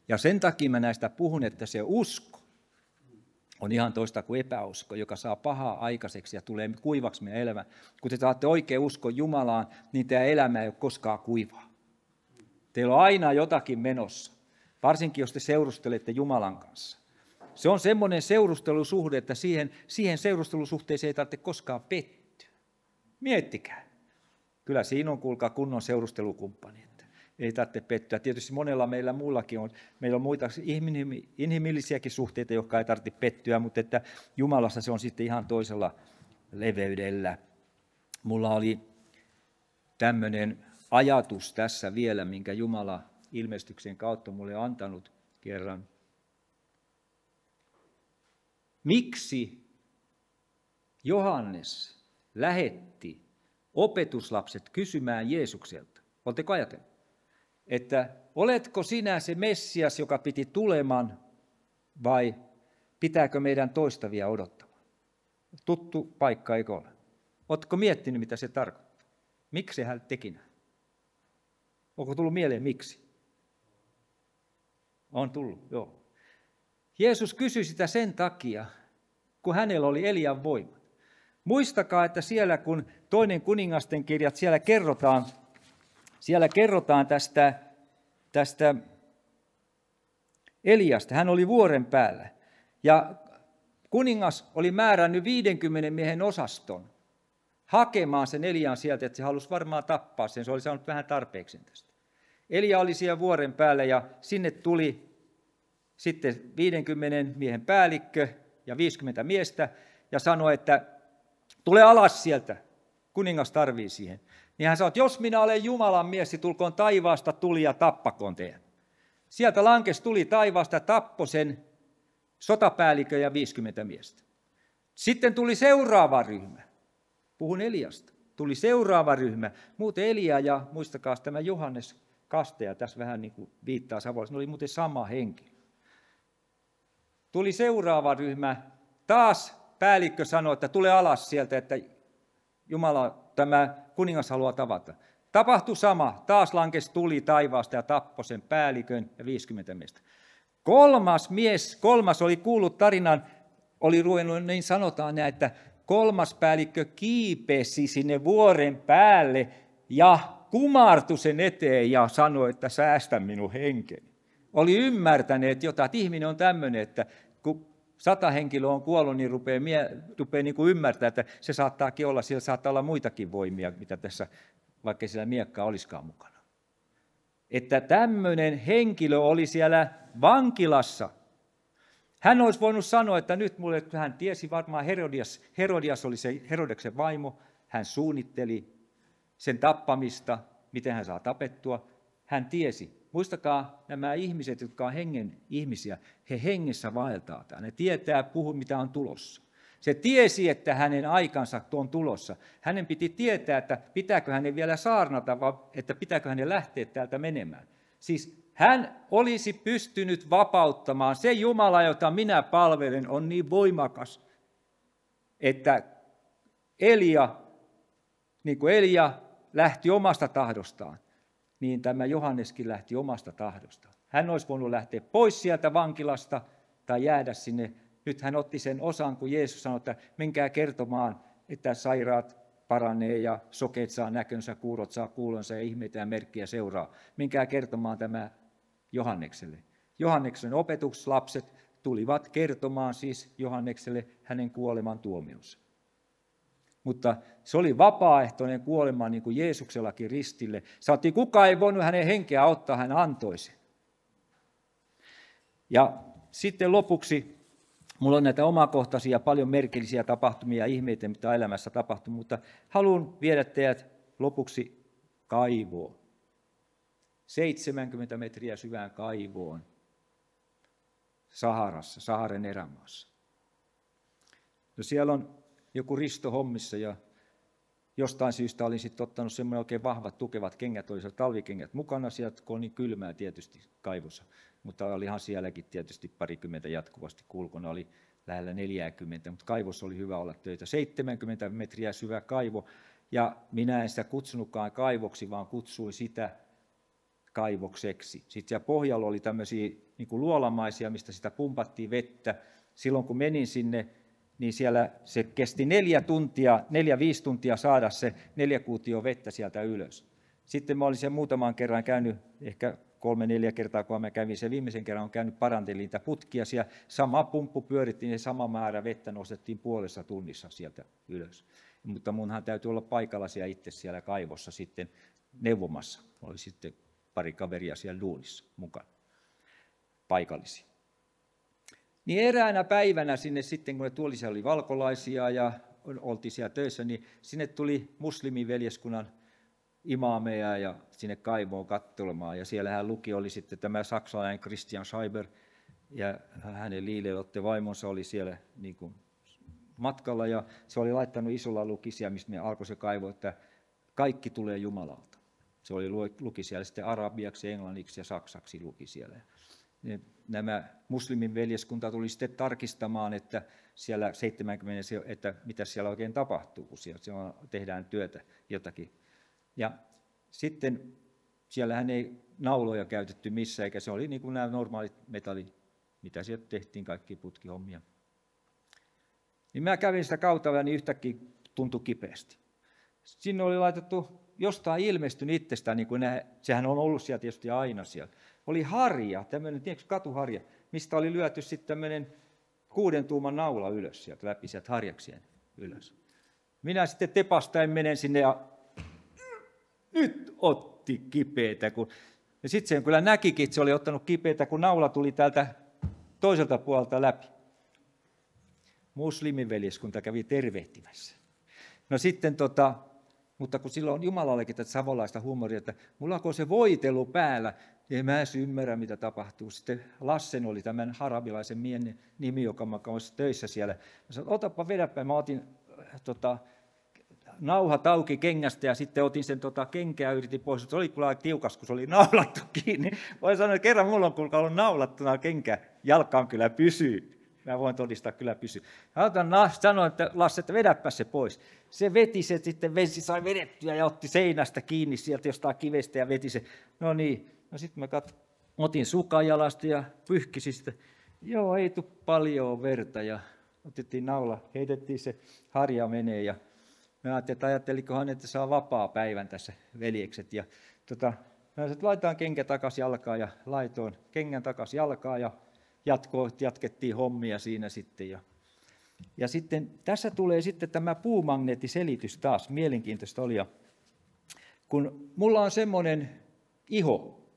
Ja sen takia mä näistä puhun, että se usko on ihan toista kuin epäusko, joka saa pahaa aikaiseksi ja tulee kuivaksi meidän elämään. Kun te saatte oikein uskon Jumalaan, niin tämä elämä ei ole koskaan kuivaa. Teillä on aina jotakin menossa, varsinkin jos te seurustelette Jumalan kanssa. Se on semmoinen seurustelusuhde, että siihen seurustelusuhteeseen ei tarvitse koskaan pettyä. Miettikää. Kyllä siinä on, kuulkaa, kunnon seurustelukumppani. Ei tarvitse pettyä. Tietysti monella meillä muullakin on. Meillä on muita inhimillisiäkin suhteita, jotka ei tarvitse pettyä, mutta että Jumalassa se on sitten ihan toisella leveydellä. Mulla oli tämmöinen ajatus tässä vielä, minkä Jumala ilmestyksen kautta mulle antanut kerran. Miksi Johannes lähetti opetuslapset kysymään Jeesukselta? Oletteko ajatelleet? Että oletko sinä se Messias, joka piti tuleman, vai pitääkö meidän toistavia odottamaan? Tuttu paikka, eikö ole? Oletko miettinyt, mitä se tarkoittaa? Miksi hän teki näin? Onko tullut mieleen, miksi? On tullut, joo. Jeesus kysyi sitä sen takia, kun hänellä oli Elian voimat. Muistakaa, että siellä kun toinen kuningasten kirjat, siellä kerrotaan tästä Eliasta. Hän oli vuoren päällä. Ja kuningas oli määrännyt 50 miehen osaston hakemaan sen Elian sieltä, että se halusi varmaan tappaa sen. Se oli saanut vähän tarpeeksi tästä. Elia oli siellä vuoren päällä ja sinne tuli sitten 50 miehen päällikkö ja 50 miestä ja sanoi, että tule alas sieltä, kuningas tarvii siihen. Niin hän sanoi, että jos minä olen Jumalan mies, niin tulkoon taivaasta tuli ja tappakoon teidät. Sieltä lankesi tuli taivaasta ja tappoi sen sotapäällikön ja 50 miestä. Sitten tuli seuraava ryhmä. Puhun Eliasta. Tuli seuraava ryhmä. Muuten Elia ja muistakaa tämä Johannes Kasteja, tässä vähän niin kuin viittaa Savoissa, ne oli muuten sama henkilö. Tuli seuraava ryhmä. Taas päällikkö sanoi, että tule alas sieltä, että Jumala, tämä kuningas haluaa tavata. Tapahtui sama. Taas lankesi tuli taivaasta ja tappoi sen päällikön ja 50 miestä. Kolmas oli kuullut tarinan, oli ruvennut, niin sanotaan näin, että kolmas päällikkö kiipesi sinne vuoren päälle ja kumartui sen eteen ja sanoi, että säästä minun henkeni. Oli ymmärtäneet jotain, että ihminen on tämmöinen, että kun 100 henkilöä on kuollut, niin rupeaa niin kuin ymmärtää, että se saattaakin olla, siellä saattaa olla muitakin voimia, mitä tässä, vaikka siellä miekkaa olisikaan mukana. että tämmöinen henkilö oli siellä vankilassa. Hän olisi voinut sanoa, että nyt mulle, hän tiesi varmaan Herodias oli se Herodeksen vaimo, hän suunnitteli sen tappamista, miten hän saa tapettua. Hän tiesi. Muistakaa nämä ihmiset, jotka on hengen ihmisiä, he hengessä vaeltaa. Ne tietää, mitä on tulossa. Se tiesi, että hänen aikansa on tulossa. Hänen piti tietää, että pitääkö hänen vielä saarnata, vai että pitääkö hänen lähteä täältä menemään. Siis hän olisi pystynyt vapauttamaan. Se Jumala, jota minä palvelen, on niin voimakas, että niin kuin Elia lähti omasta tahdostaan, niin tämä Johanneskin lähti omasta tahdostaan. Hän olisi voinut lähteä pois sieltä vankilasta tai jäädä sinne. Nyt hän otti sen osan, kun Jeesus sanoi, että menkää kertomaan, että sairaat paranee ja sokeet saa näkönsä, kuurot saa kuulonsa ja ihmeitä ja merkkiä seuraa. Menkää kertomaan tämä Johannekselle. Johanneksen opetuslapset tulivat kertomaan siis Johannekselle hänen kuoleman tuomionsa. Mutta se oli vapaaehtoinen kuolema, niin kuin Jeesuksellakin ristille. Sanottiin, kukaan ei voinut hänen henkeä ottaa, hän antoi sen. Ja sitten lopuksi, minulla on näitä omakohtaisia, paljon merkillisiä tapahtumia ja ihmeitä, mitä elämässä tapahtuu, mutta haluan viedä teidät lopuksi kaivoon. 70 metriä syvään kaivoon Saharassa, Saharan erämaassa. No siellä on joku Risto hommissa ja jostain syystä olin sitten ottanut semmoinen oikein vahvat, tukevat kengät, oli talvikengät mukana sieltä, kun on niin kylmää tietysti kaivossa, mutta olihan sielläkin tietysti parikymmentä jatkuvasti, kulkona oli lähellä 40, mutta kaivossa oli hyvä olla töitä. 70 metriä syvä kaivo, ja minä en sitä kutsunutkaan kaivoksi, vaan kutsuin sitä kaivokseksi. Sitten siellä pohjalla oli tämmöisiä niin kuin luolamaisia, mistä sitä pumpattiin vettä. Silloin kun menin sinne, niin siellä se kesti 4-5 tuntia saada se 4 kuutioa vettä sieltä ylös. Sitten mä olin siellä muutaman kerran käynyt, ehkä 3-4 kertaa, kun mä kävin sen viimeisen kerran, on käynyt parantelin niitä putkia. Siellä sama pumppu pyörittiin ja sama määrä vettä nostettiin puolessa tunnissa sieltä ylös. Mutta munhan täytyy olla paikalla siellä itse siellä kaivossa sitten neuvomassa. Oli sitten pari kaveria siellä duunissa mukana, paikallisia. Niin eräänä päivänä sinne sitten, kun siellä oli valkolaisia ja oltiin siellä töissä, niin sinne tuli muslimiveljeskunnan imaameja ja sinne kaivoon katselemaan. Ja siellä oli sitten tämä saksalainen Christian Scheiber ja hänen Liilelotte vaimonsa oli siellä niin kuin matkalla. Ja se oli laittanut isolla lukisia, mistä me alkoi se kaivo, että kaikki tulee Jumalalta. Se oli luki siellä sitten arabiaksi, englanniksi ja saksaksi luki siellä. Nämä muslimin veljeskunta tuli sitten tarkistamaan, että siellä 70, että mitä siellä oikein tapahtuu, kun siellä tehdään työtä jotakin. Ja sitten siellähän ei nauloja käytetty missään, eikä se oli niin kuin nämä normaalit metallit, mitä sieltä tehtiin, kaikki putkihommia. Niin mä kävin sitä kautta, niin yhtäkkiä tuntui kipeästi. Sinne oli laitettu jostain ilmestynyt itsestään, niin kuin sehän on ollut siellä tietysti aina siellä. Oli harja, tämmöinen katuharja, mistä oli lyöty sitten tämmöinen 6 tuuman naula ylös sieltä läpi sieltä harjaksien ylös. Minä sitten tepastaen menen sinne ja nyt otti kipeätä. Ja sitten se kyllä näkikin, että se oli ottanut kipeätä, kun naula tuli täältä toiselta puolelta läpi. Muslimiveljeskunta kävi tervehtimässä. No sitten mutta kun silloin Jumalallekin tätä savolaista huumoria, että mulla on se voitelu päällä, niin mä en ymmärrä, mitä tapahtuu. Sitten Lassen oli tämän harabilaisen miehen nimi, joka oli töissä siellä. Mä sanoin, otapa vedäpä. Mä otin nauhat auki kengästä ja sitten otin sen kenkää yritin pois. Se oli kyllä tiukas, kun se oli naulattu kiinni. Voin sanoa, että kerran mulla on kuulkaa ollut naulattuna kenkä, jalkaan kyllä pysyy. Mä voin todistaa, kyllä pysyy. Sanoin, että Lasse, että vedäpä se pois. Se veti se sitten, sai vedettyä ja otti seinästä kiinni sieltä jostain kivestä ja veti se. No niin, no sitten mä otin sukan jalasta ja pyyhkisin sitä. Joo, ei tule paljon verta ja otettiin naula, heitettiin se harja menee ja mä ajattelin, että ajattelikohan, että saa vapaa päivän tässä veljekset. Ja mä sanoin, että laitetaan kenkä takaisin jalkaan ja laitoin kengän takaisin jalkaan ja jatkettiin hommia siinä sitten. Ja sitten tässä tulee sitten tämä puumagneettiselitys taas, mielenkiintoista oli. Kun mulla on semmoinen iho,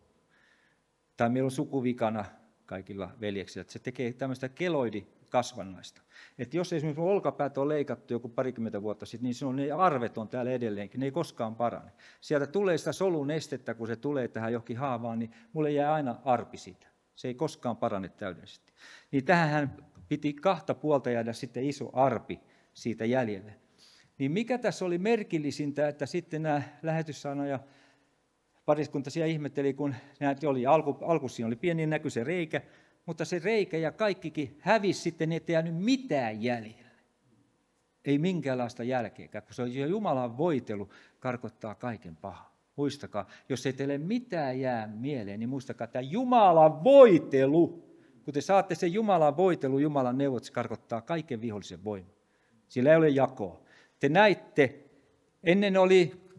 tai meillä on sukuvikana kaikilla veljeksillä, että se tekee tämmöistä keloidikasvannaista. Että jos esimerkiksi olkapäät on leikattu joku 20 vuotta sitten, niin ne arvet on täällä edelleenkin, ne ei koskaan parane. Sieltä tulee sitä solun estettä, kun se tulee tähän johonkin haavaan, niin mulle jää aina arpi siitä. Se ei koskaan parane täydellisesti. Niin tähän piti 2 puolta jäädä sitten iso arpi siitä jäljelle. Niin mikä tässä oli merkillisintä, että sitten nämä lähetyssaarnaaja pariskunta siellä ihmetteli, kun alkuun oli pieni näköisen reikä, mutta se reikä ja kaikkikin hävisi sitten, ettei jäänyt mitään jäljellä. Ei minkäänlaista jälkeäkään, kun se on Jumalan voitelu, karkottaa kaiken pahan. Muistakaa, jos ei teille mitään jää mieleen, niin muistakaa, että Jumalan voitelu, kun te saatte sen Jumalan voitelu, Jumalan neuvot, se karkottaa kaiken vihollisen voiman. Sillä ei ole jakoa. Te näitte, ennen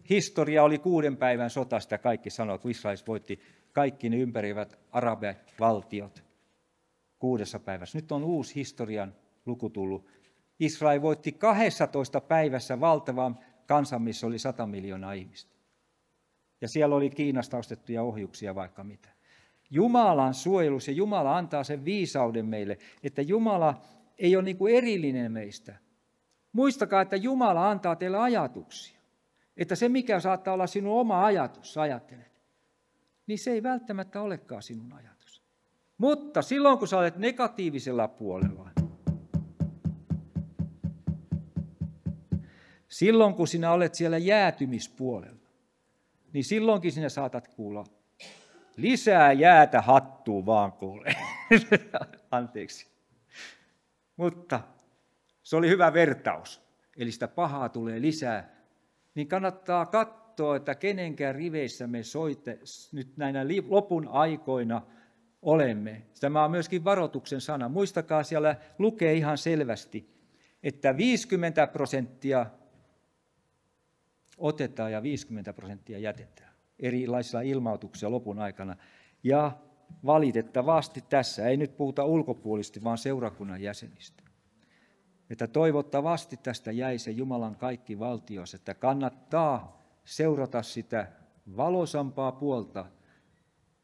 historia oli 6 päivän sota, sitä kaikki sanoo, kun Israel voitti kaikki ne ympäröivät arabivaltiot 6 päivässä. Nyt on uusi historian luku tullut. Israel voitti 12 päivässä valtavan kansan, missä oli 100 miljoonaa ihmistä. Ja siellä oli Kiinasta ostettuja ohjuksia vaikka mitä. Jumalan suojelus ja Jumala antaa sen viisauden meille, että Jumala ei ole niin kuin erillinen meistä. Muistakaa, että Jumala antaa teille ajatuksia. Että se, mikä saattaa olla sinun oma ajatus, ajattelet, niin se ei välttämättä olekaan sinun ajatus. Mutta silloin, kun sä olet negatiivisella puolella, silloin, kun sinä olet siellä jäätymispuolella, niin silloinkin sinä saatat kuulla, lisää jäätä hattuun vaan kuule. Anteeksi. Mutta se oli hyvä vertaus. Eli sitä pahaa tulee lisää. Niin kannattaa katsoa, että kenenkään riveissä me nyt näinä lopun aikoina olemme. Tämä on myöskin varoituksen sana. Muistakaa, siellä lukee ihan selvästi, että 50% otetaan ja 50% jätetään. Erilaisilla ilmautuksilla lopun aikana. Ja valitettavasti tässä ei nyt puhuta ulkopuolisesti, vaan seurakunnan jäsenistä. Että toivottavasti tästä jäi se Jumalan kaikki valtios, että kannattaa seurata sitä valoisampaa puolta.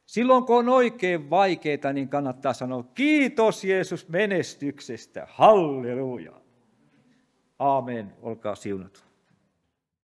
Silloin kun on oikein vaikeaa, niin kannattaa sanoa kiitos Jeesus menestyksestä. Halleluja. Aamen. Olkaa siunattu.